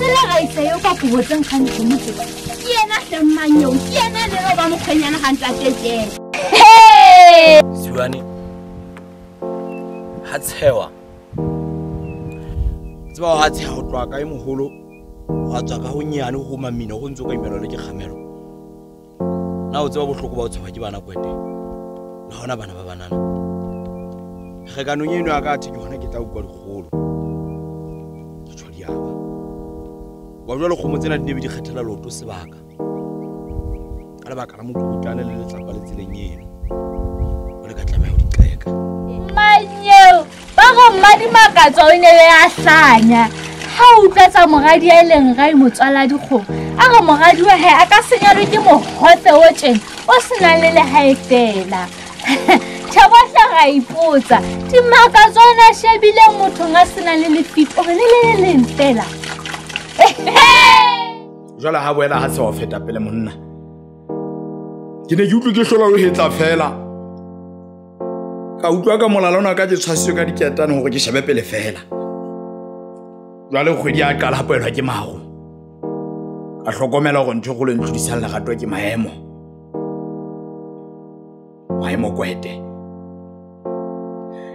Leraisa yo ka botseng kgang tshomotse ke yena hlemmanyo ke yena le ba mo khanyana hantla tete Suane ha tshewa tseba ha tshewa ho tloa ka e moholo wa tswa ka ho nyane ho mamina ho ntse ka imelo le ke kgamelo na o tseba bohloko ba o tshwa ke bana kwete la hona bana ba banana re ka nonyeno ya ka ke hona ke tla ukwa dikgolo ke tshwa diaba wa jwa le kgomo tsena di ne di kgethela loto sebaka ka lebaka la motho utlwana le letlapa le tseleng eno o le ka tlameha ho di qeka Manyo ba go madimakatso o ne le a hlanya ha o tlatsa moradi a ileng ga motswala dikgomo a go moradi wa hae a ka senyalwe ke mohotse o tjena o sena le le hae fela Thabahla ga ipotsa dimakatso na shebile motho nga sena le lefito re le leng fela Jwale ha boela ha se wa feta pele monna ke ne ke utlwe ke hlola ho hetla fela ka utlwa ka molalona ka ke tshwasitswe ka diketane hore ke shebe pele fela jwale kgwedi ya qala ha poelwa ke mago ka hlokomela hore ntho go le ntlhodisang lerato ke maemo kwete